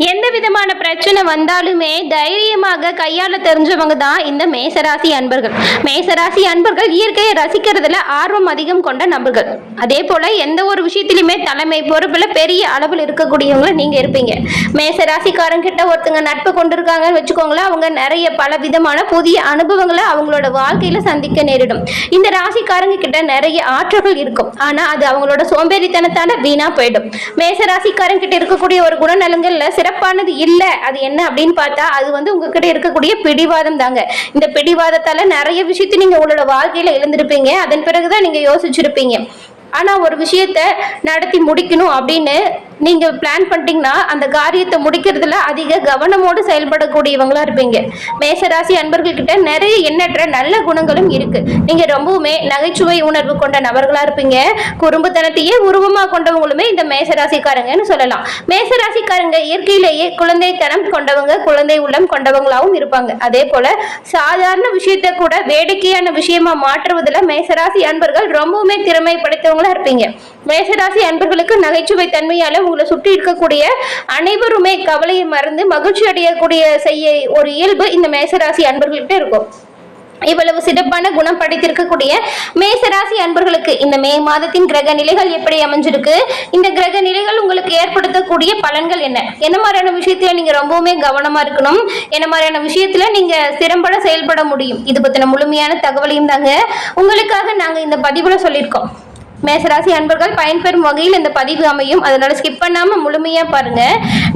எந்த விதமான பிரச்சனை வந்தாலுமே தைரியமாக கையாள தெரிஞ்சவங்க தான் இந்த மேசராசி அன்பர்கள். மேசராசி அன்பர்கள் இயற்கையை ரசிக்கிறதுல ஆர்வம் அதிகம் கொண்ட நபர்கள். அதே போல எந்த ஒரு விஷயத்திலுமே தலைமை பொறுப்புல பெரிய அளவில் இருக்கக்கூடியவங்க நீங்க இருப்பீங்க. மேசராசிக்காரங்கிட்ட ஒருத்தங்க நட்பு கொண்டிருக்காங்கன்னு வச்சுக்கோங்களேன், அவங்க நிறைய பல விதமான புதிய அனுபவங்களை அவங்களோட வாழ்க்கையில சந்திக்க நேரிடும். இந்த ராசிக்காரங்க கிட்ட நிறைய ஆற்றல்கள் இருக்கும், ஆனா அது அவங்களோட சோம்பேறித்தனத்தால வீணா போயிடும். மேசராசிக்காரங்க கிட்ட இருக்கக்கூடிய ஒரு குணநலங்கள்ல சிறப்பானது இல்ல, அது என்ன அப்படின்னு பார்த்தா அது உங்ககிட்ட இருக்கக்கூடிய பிடிவாதம் தாங்க. இந்த பிடிவாதத்தால நிறைய விஷயத்தை நீங்க உங்களோட வாழ்க்கையில இழந்திருப்பீங்க. அதன் பிறகுதான் நீங்க யோசிச்சிருப்பீங்க. ஆனா ஒரு விஷயத்த நடத்தி முடிக்கணும் அப்படின்னு நீங்க பிளான் பண்ணிட்டீங்கன்னா அந்த காரியத்தை முடிக்கிறதுல அதிக கவனமோடு செயல்படக்கூடியவங்களா இருப்பீங்க. மேசராசி அன்பர்கள் கிட்ட நிறைய எண்ணற்ற நல்ல குணங்களும் இருக்கு. நீங்க ரொம்பவுமே நகைச்சுவை உணர்வு கொண்ட நபர்களா இருப்பீங்க. குறும்புத்தனத்தையே உருவமா கொண்டவங்களுமே இந்த மேசராசிக்காரங்கன்னு சொல்லலாம். மேசராசிக்காரங்க இயற்கையிலேயே குழந்தைத்தனம் கொண்டவங்க, குழந்தை உள்ளம் கொண்டவங்களாவும் இருப்பாங்க. அதே போல சாதாரண விஷயத்த கூட வேடிக்கையான விஷயமா மாற்றுவதில் மேசராசி அன்பர்கள் ரொம்பவுமே திறமை படைத்தவங்களா இருப்பீங்க. மேசராசி அன்பர்களுக்கு நகைச்சுவை தன்மையால உங்களை சுற்றி இருக்கக்கூடிய அனைவருமே கவலையை மறந்து மகிழ்ச்சி அடையக்கூடிய செய்ய ஒரு இயல்பு இந்த மேசராசி அன்பர்கள்கிட்ட இருக்கும். இவ்வளவு சிறப்பான குணம் படைத்திருக்கக்கூடிய மேசராசி அன்பர்களுக்கு இந்த மே மாதத்தின் கிரக நிலைகள் எப்படி அமைஞ்சிருக்கு, இந்த கிரக நிலைகள் உங்களுக்கு ஏற்படுத்தக்கூடிய பலன்கள் என்ன மாதிரியான விஷயத்துல நீங்க ரொம்பவுமே கவனமா இருக்கணும், என்ன மாதிரியான விஷயத்துல நீங்க திறம்பட செயல்பட முடியும், இது பத்தின முழுமையான தகவலையும் தாங்க உங்களுக்காக நாங்க இந்த பதிவுல சொல்லியிருக்கோம். மேசராசி அன்பர்கள் பயன்பெறும் வகையில் இந்த பதிவு அமையும், அதனால ஸ்கிப் பண்ணாம முழுமையா பாருங்க.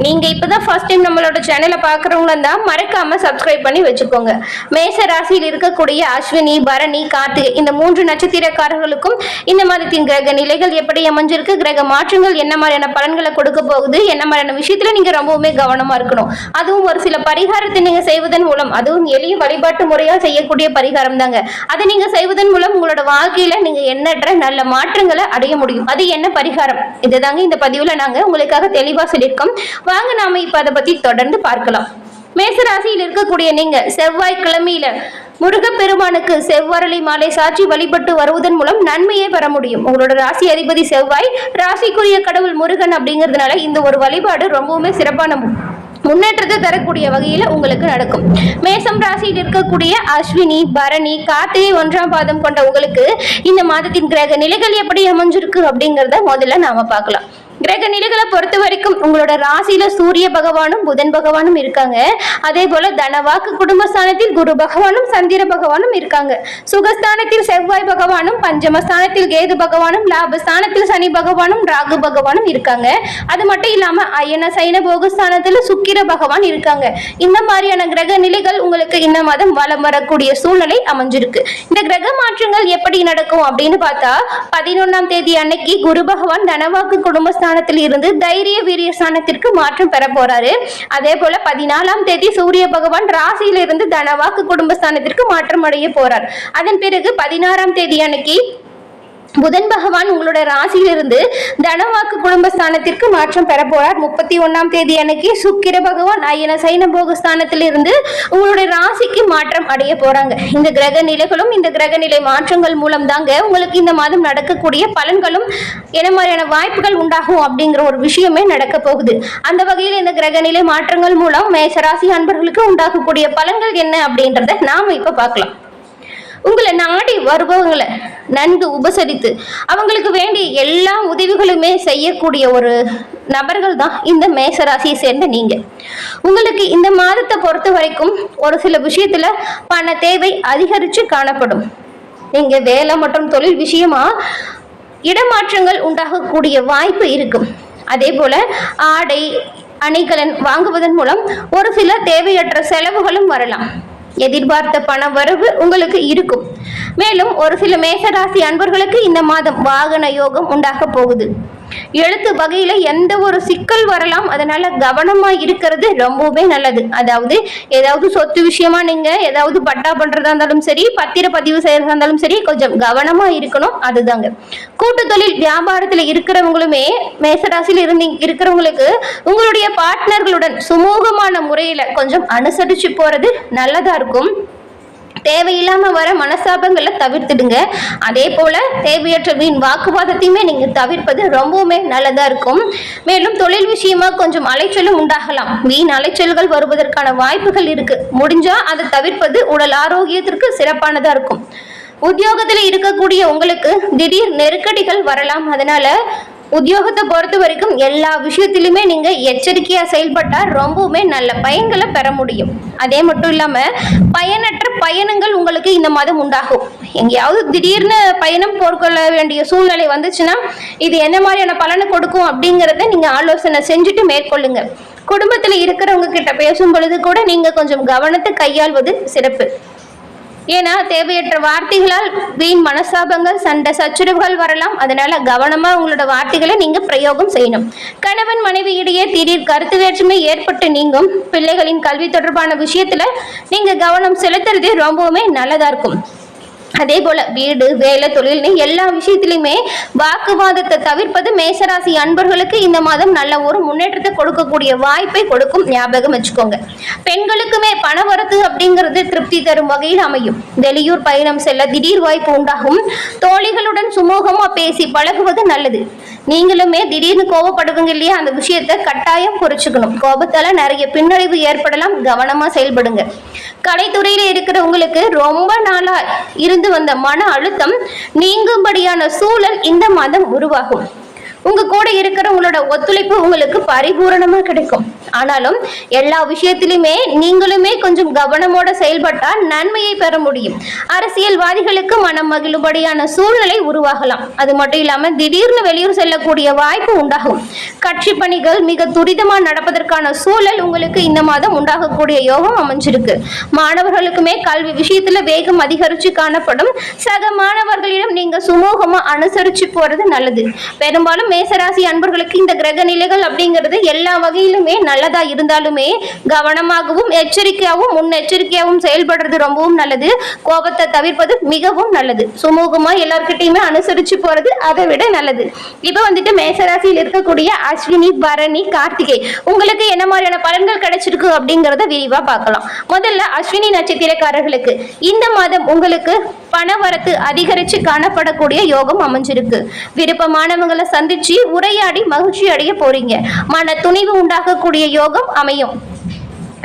நீங்க இப்பதான் ஃபர்ஸ்ட் டைம் நம்மளோட சேனலை பாக்குறவங்களா இருந்தா மறக்காம சப்ஸ்கிரைப் பண்ணி வச்சுக்கோங்க. மேசராசியில் இருக்கக்கூடிய அஸ்வினி, பரணி, கார்த்திகை இந்த 3 நட்சத்திரக்காரர்களுக்கும் இந்த மாதத்தின் கிரக நிலைகள் எப்படி அமைஞ்சிருக்கு, கிரக மாற்றங்கள் என்ன மாதிரியான பலன்களை கொடுக்க போகுது, என்ன மாதிரியான விஷயத்துல நீங்க ரொம்பவுமே கவனமா இருக்கணும், அதுவும் ஒரு சில பரிகாரத்தை நீங்க செய்வதன் மூலம், அதுவும் எளிய வழிபாட்டு முறையால் செய்யக்கூடிய பரிகாரம் தாங்க, அதை நீங்க செய்வதன் மூலம் உங்களோட வாழ்க்கையில நீங்க எண்ணற்ற நல்ல மாற்றங்களை அடைய முடியும். அது என்ன பரிகாரம், இதுதாங்க இந்த பதிவுல நாங்க உங்களுக்காக தெளிவா சொல்லியிருக்கோம். வாங்க நாம இப்ப அதை பத்தி தொடர்ந்து பார்க்கலாம். மேசராசியில் இருக்கக்கூடிய நீங்க செவ்வாய்க்கிழமையில முருகப்பெருமானுக்கு செவ்வரளி மாலை சாட்சி வழிபட்டு வருவதன் மூலம் நன்மையை பெற முடியும். உங்களோட ராசி அதிபதி செவ்வாய், ராசிக்குரிய கடவுள் முருகன் அப்படிங்கிறதுனால இந்த ஒரு வழிபாடு ரொம்பவுமே சிறப்பான முன்னேற்றத்தை தரக்கூடிய வகையில உங்களுக்கு நடக்கும். மேசம் ராசியில் இருக்கக்கூடிய அஸ்வினி, பரணி, கார்த்திகை 1ஆம் பாதம் கொண்ட உங்களுக்கு இந்த மாதத்தின் கிரக நிலைகள் எப்படி அமைஞ்சிருக்கு அப்படிங்கிறத முதல்ல நாம பார்க்கலாம். கிரக நிலைகளை பொறுத்த வரைக்கும் உங்களோட ராசியில சூரிய பகவானும் புதன் பகவானும் இருக்காங்க. அதே போல தனவாக்கு குடும்பஸ்தானத்தில் குரு பகவானும் சந்திர பகவானும் இருக்காங்க. சுகஸ்தானத்தில் செவ்வாய் பகவானும், பஞ்சமஸ்தானத்தில் கேது பகவானும், லாபஸ்தானத்தில் சனி பகவானும், ராகு பகவானும் இருக்காங்க. அது மட்டும் இல்லாம அயன சைன போகஸ்தானத்துல சுக்கிர பகவான் இருக்காங்க. இந்த மாதிரியான கிரக நிலைகள் உங்களுக்கு இந்த மாதம் வலம் வரக்கூடிய சூழ்நிலை அமைஞ்சிருக்கு. இந்த கிரக மாற்றங்கள் எப்படி நடக்கும் அப்படின்னு பார்த்தா 11ஆம் தேதி அன்னைக்கு குரு பகவான் தனவாக்கு குடும்பஸ்தான இருந்து தைரிய வீரிய ஸ்தானத்திற்கு மாற்றம் பெற போறாரு. அதே போல 14ஆம் தேதி சூரிய பகவான் ராசியில இருந்து தனவாக்கு குடும்பஸ்தானத்திற்கு மாற்றம் அடைய போறார். அதன் பிறகு 16ஆம் தேதி அன்னைக்கு புதன் பகவான் உங்களோட ராசியிலிருந்து தனவாக்கு குடும்பஸ்தானத்திற்கு மாற்றம் பெற போறார். 31ஆம் தேதி அன்னைக்கு சுக்கிர பகவான் அயன சைன போகஸ்தானத்திலிருந்து உங்களுடைய ராசிக்கு மாற்றம் அடைய போறாங்க. இந்த கிரக நிலைகளும் இந்த கிரக நிலை மாற்றங்கள் மூலம் தாங்க உங்களுக்கு இந்த மாதம் நடக்கக்கூடிய பலன்களும் என்ன மாதிரியான வாய்ப்புகள் உண்டாகும் அப்படிங்கிற ஒரு விஷயமே நடக்க போகுது. அந்த வகையில் இந்த கிரக நிலை மாற்றங்கள் மூலம் மேசராசி அன்பர்களுக்கு உண்டாகக்கூடிய பலன்கள் என்ன அப்படின்றத நாம இப்ப பார்க்கலாம். உங்களை நாடி வருபவங்களை நன்கு உபசரித்து அவங்களுக்கு வேண்டிய எல்லா உதவிகளுமே செய்யக்கூடிய ஒரு நபர்கள் தான் இந்த மேசராசியை சேர்ந்த நீங்க. உங்களுக்கு இந்த மாதத்தை பொறுத்த வரைக்கும் ஒரு சில விஷயத்துல பண தேவை அதிகரிச்சு காணப்படும். நீங்க வேலை மற்றும் தொழில் விஷயமா இடமாற்றங்கள் உண்டாகக்கூடிய வாய்ப்பு இருக்கும். அதே போல ஆடை அணிகலன் வாங்குவதன் மூலம் ஒரு சில தேவையற்ற செலவுகளும் வரலாம். எதிர்பார்த்த பண வரவு உங்களுக்கு இருக்கும். மேலும் ஒரு சில மேசராசி அன்பர்களுக்கு இந்த மாதம் வாகன யோகம் உண்டாக போகுது. எழுத்து வகையில எந்த ஒரு சிக்கல் வரலாம், அதனால கவனமா இருக்கிறது ரொம்பவே நல்லது. அதாவது ஏதாவது சொத்து விஷயமா நீங்க ஏதாவது பட்டா பண்றதா இருந்தாலும் சரி, பத்திர பதிவு செய்யறதா இருந்தாலும் சரி, கொஞ்சம் கவனமா இருக்கணும். அதுதாங்க. கூட்டு தொழில் வியாபாரத்துல இருக்கிறவங்களுமே மேசராசியில் இருக்கிறவங்களுக்கு உங்களுடைய பார்ட்னர்களுடன் சுமூகமான முறையில கொஞ்சம் அனுசரிச்சு போறது நல்லதா இருக்கும். தேவையில்லாம வர மனஸ்தாபங்களை தவிர்த்துடுங்க. அதே போல தேவையற்ற வீண் வாக்குவாதத்தையுமே நீங்க தவிர்ப்பது ரொம்பவுமே நல்லதா இருக்கும். மேலும் தொழில் விஷயமா கொஞ்சம் அலைச்சலும் உண்டாகலாம். வீண் அலைச்சல்கள் வருவதற்கான வாய்ப்புகள் இருக்கு. முடிஞ்சா அதை தவிர்ப்பது உடல் ஆரோக்கியத்திற்கு சிறப்பானதா இருக்கும். உத்தியோகத்துல இருக்கக்கூடிய உங்களுக்கு திடீர் நெருக்கடிகள் வரலாம். அதனால உத்தியோகத்தை பொறுத்த வரைக்கும் எல்லா விஷயத்திலுமே நீங்க எச்சரிக்கையா செயல்பட்டா ரொம்பவுமே நல்ல பயன்களை பெற முடியும். அதே மட்டும் இல்லாம பயனற்ற பயணங்கள் உங்களுக்கு இந்த மாதம் உண்டாகும். எங்கேயாவது திடீர்னு பயணம் போர்க்கொள்ள வேண்டிய சூழ்நிலை வந்துச்சுன்னா இது என்ன மாதிரியான பலனை கொடுக்கும் அப்படிங்கிறத நீங்க ஆலோசனை செஞ்சுட்டு மேற்கொள்ளுங்க. குடும்பத்துல இருக்கிறவங்க கிட்ட பேசும் பொழுது கூட நீங்க கொஞ்சம் கவனத்தை கையாள்வது சிறப்பு. ஏன்னா தேவையற்ற வார்த்தைகளால் வீண் மனஸ்தாபங்கள், சண்டை சச்சரவுகள் வரலாம். அதனால கவனமா உங்களோட வார்த்தைகளை நீங்க பிரயோகம் செய்யணும். கணவன் மனைவி இடையே திடீர் கருத்து வேற்றுமை ஏற்பட்டு நீங்கும். பிள்ளைகளின் கல்வி தொடர்பான விஷயத்துல நீங்க கவனம் செலுத்துறது ரொம்பவுமே நல்லதா இருக்கும். அதே போல வீடு, வேலை, தொழில்னு எல்லா விஷயத்திலுமே வாக்குவாதத்தை தவிர்ப்பது மேசராசி அன்பர்களுக்கு இந்த மாதம் நல்ல ஒரு முன்னேற்றத்தை கொடுக்கக்கூடிய வாய்ப்பை கொடுக்கும். ஞாபகம் வச்சுக்கோங்க. பெண்களுக்குமே பணவரத்து அப்படிங்கிறது திருப்தி தரும் வகையில் அமையும். வெளியூர் பயணம் செல்ல திடீர் வாய்ப்பு உண்டாகும். தோழிகளுடன் சுமூகமா பேசி பழகுவது நல்லது. நீங்களுமே திடீர்னு கோபப்படுவீங்க இல்லையா, அந்த விஷயத்தை கட்டாயம் குறைச்சுக்கணும். கோபத்தால நிறைய பின்னடைவு ஏற்படலாம். கவனமா செயல்படுங்க. கலைத்துறையில இருக்கிற உங்களுக்கு ரொம்ப நாளா இருந்து வந்த மன அழுத்தம் நீங்கும்படியான சூழல் இந்த மாதம் உருவாகும். உங்க கூட இருக்கிறவங்களோட ஒத்துழைப்பு உங்களுக்கு பரிபூரணமா கிடைக்கும். ஆனாலும் எல்லா விஷயத்திலுமே நீங்களுமே கொஞ்சம் கவனமோட செயல்பட்டா நன்மையை பெற முடியும். அரசியல்வாதிகளுக்கு மனம் மகிழும்படியான சூழ்நிலை உருவாகலாம். அது மட்டும் இல்லாம திடீர்னு வெளியூர் செல்லக்கூடிய வாய்ப்பு உண்டாகும். கட்சி பணிகள் மிக துரிதமா நடப்பதற்கான சூழல் உங்களுக்கு இந்த மாதம் உண்டாகக்கூடிய யோகம் அமைஞ்சிருக்கு. மாணவர்களுக்குமே கல்வி விஷயத்துல வேகம் அதிகரிச்சு காணப்படும். சக மாணவர்களிடம் நீங்க சுமூகமா அனுசரிச்சு போறது நல்லது. பெரும்பாலும் மேசராசி அன்பர்களுக்கு இந்த கிரக நிலைகள் அப்படிங்கிறது எல்லா வகையிலுமே நல்லதா இருந்தாலுமே கவனமாகவும் எச்சரிக்கையாகவும் முன்னெச்சரிக்கையாகவும் செயல்படுறது ரொம்பவும் நல்லது. கோபத்தை தவிர்ப்பது மிகவும் நல்லது. சுமூகமா எல்லார்கிட்டையுமே அனுசரிச்சு போறது அதை விட நல்லது. இப்ப வந்துட்டு மேசராசியில் இருக்கக்கூடிய அஸ்வினி, பரணி, கார்த்திகை உங்களுக்கு என்ன மாதிரியான பலன்கள் கிடைச்சிருக்கு அப்படிங்கறத விரிவா பார்க்கலாம். முதல்ல அஸ்வினி நட்சத்திரக்காரர்களுக்கு இந்த மாதம் உங்களுக்கு பணவரத்து அதிகரிச்சு காணப்படக்கூடிய யோகம் அமைஞ்சிருக்கு. விருப்பமானவங்களை சந்திச்சு உரையாடி மகிழ்ச்சி அடைய போறீங்க. மன துணிவு உண்டாகக்கூடிய யோகம் அமையும்.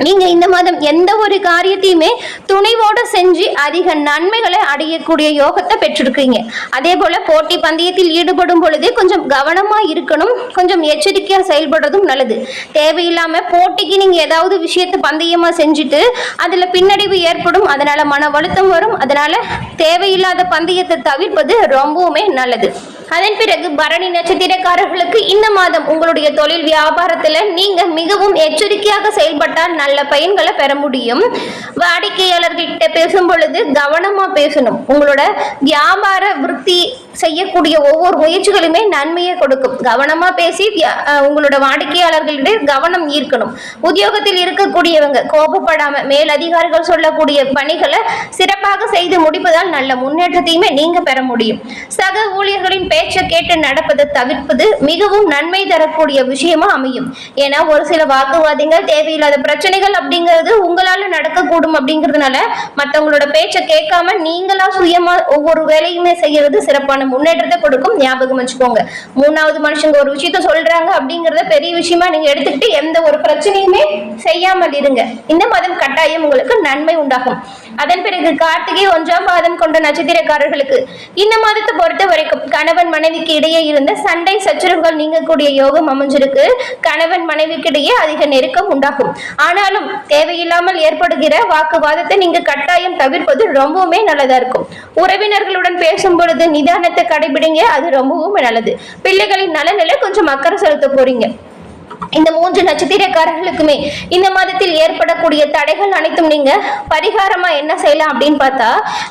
நீங்க இந்த மாதம் எந்த ஒரு காரியத்தையுமே துணிவோடு செஞ்சு அதிக நன்மைகளை அடையக்கூடிய யோகத்தை பெற்றிருக்கீங்க. அதே போல போட்டி பந்தயத்தில் ஈடுபடும் பொழுது கொஞ்சம் கவனமா இருக்கணும். கொஞ்சம் எச்சரிக்கையா செயல்படுறதும் நல்லது. தேவையில்லாம போட்டிக்கு நீங்க ஏதாவது விஷயத்தை பந்தயமா செஞ்சுட்டு அதுல பின்னடைவு ஏற்படும். அதனால மன வருத்தம் வரும். அதனால தேவையில்லாத பந்தயத்தை தவிர்ப்பது ரொம்பவுமே நல்லது. அதன் பிறகு பரணி நட்சத்திரக்காரர்களுக்கு இந்த மாதம் உங்களுடைய தொழில் வியாபாரத்துல நீங்க மிகவும் எச்சரிக்கையாக செயல்பட்டால் நல்ல பயன்களை பெற முடியும். வாடிக்கையாளர்கிட்ட பேசும் பொழுது கவனமா பேசணும். உங்களோட வியாபார விருத்தி செய்யக்கூடிய ஒவ்வொரு முயற்சிகளுமே நன்மையை கொடுக்கும். கவனமா பேசி உங்களோட வாடிக்கையாளர்களிடையே கவனம் ஈர்க்கணும். உத்தியோகத்தில் இருக்கக்கூடியவங்க கோபப்படாம மேல் அதிகாரிகள் சொல்லக்கூடிய பணிகளை சிறப்பாக செய்து முடிப்பதால் நல்ல முன்னேற்றத்தையுமே நீங்க பெற முடியும். சக ஊழியர்களின் பேச்சை கேட்டு நடப்பதை தவிர்ப்பது மிகவும் நன்மை தரக்கூடிய விஷயமா அமையும். ஏன்னா ஒரு சில வாக்குவாதங்கள், தேவையில்லாத பிரச்சனைகள் அப்படிங்கிறது உங்களால நடக்கக்கூடும். அப்படிங்கிறதுனால மற்றவங்களோட பேச்சை கேட்காம நீங்களா சுயமா ஒவ்வொரு வேலையுமே செய்யறது சிறப்பான முன்னேற்றத்தை கொடுக்கும். ஞாபகம் வச்சுக்கோங்க. மூணாவது மனுஷங்க ஒரு விஷயத்த சொல்றாங்க அப்படிங்கறத பெரிய விஷயமா நீங்க எடுத்துக்கிட்டு எந்த ஒரு பிரச்சனையுமே செய்யாமல் இருங்க. இந்த மாதம் கட்டாயம் உங்களுக்கு நன்மை உண்டாகும். அதன் பிறகு கார்த்திகை 1ஆம் பாதம் கொண்ட நட்சத்திரக்காரர்களுக்கு இந்த மாதத்தை பொறுத்த வரைக்கும் கணவன் மனைவிக்கு இடையே இருந்த சண்டை சச்சரவுகள் நீங்கக்கூடிய யோகம் அமைஞ்சிருக்கு. கணவன் மனைவிக்கு இடையே அதிக நெருக்கம் உண்டாகும். ஆனாலும் தேவையில்லாமல் ஏற்படுகிற வாக்குவாதத்தை நீங்க கட்டாயம் தவிர்ப்பது ரொம்பவுமே நல்லதா இருக்கும். உறவினர்களுடன் பேசும் பொழுது நிதானத்தை கடைபிடிங்க. அது ரொம்பவும் நல்லது. பிள்ளைகளின் நலனில கொஞ்சம் அக்கறை செலுத்த போறீங்க. இந்த 3 நட்சத்திரக்காரர்களுக்குமே இந்த மாதத்தில் ஏற்படக்கூடிய தடைகள் அனைத்தும் நீங்க பரிகாரமா என்ன செய்யலாம் அப்படின்னு பார்த்தா,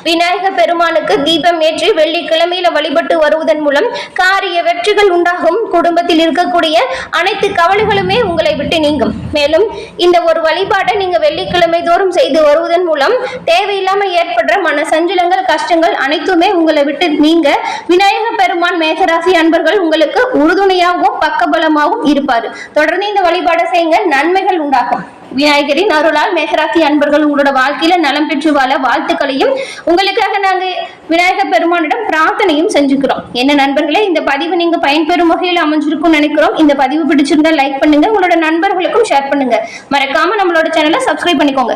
விநாயக பெருமானுக்கு தீபம் ஏற்றி வெள்ளிக்கிழமையில வழிபட்டு வருவதன் மூலம் காரிய வெற்றிகள் உண்டாகும். குடும்பத்தில் இருக்கக்கூடிய அனைத்து கவலைகளுமே உங்களை விட்டு நீங்கும். மேலும் இந்த ஒரு வழிபாட்டை நீங்க வெள்ளிக்கிழமை தோறும் செய்து வருவதன் மூலம் தேவையில்லாம ஏற்படுற மன சஞ்சலங்கள், கஷ்டங்கள் அனைத்துமே உங்களை விட்டு நீங்க விநாயக பெருமான் மேசராசி அன்பர்கள் உங்களுக்கு உறுதுணையாகவும் பக்கபலமாகவும் இருப்பாரு. தொடர்ந்து இந்த வழிபாடு செய்யுங்க. நன்மைகள் உண்டாகும். விநாயகரின் அருளால் மேசராசி அன்பர்கள் உங்களோட வாழ்க்கையில நலம் பெற்று வாழ வாழ்த்துக்களையும் உங்களுக்காக நாங்க விநாயகர் பெருமானிடம் பிரார்த்தனையும் செஞ்சுக்கிறோம். என்ன நண்பர்களே, இந்த பதிவு நீங்க பயன்பெறும் வகையில் அமைஞ்சிருக்கும் நினைக்கிறோம். இந்த பதிவு பிடிச்சிருந்தா லைக் பண்ணுங்க, உங்களோட நண்பர்களுக்கும் ஷேர் பண்ணுங்க. மறக்காம நம்மளோட சேனலை சப்ஸ்கிரைப் பண்ணிக்கோங்க.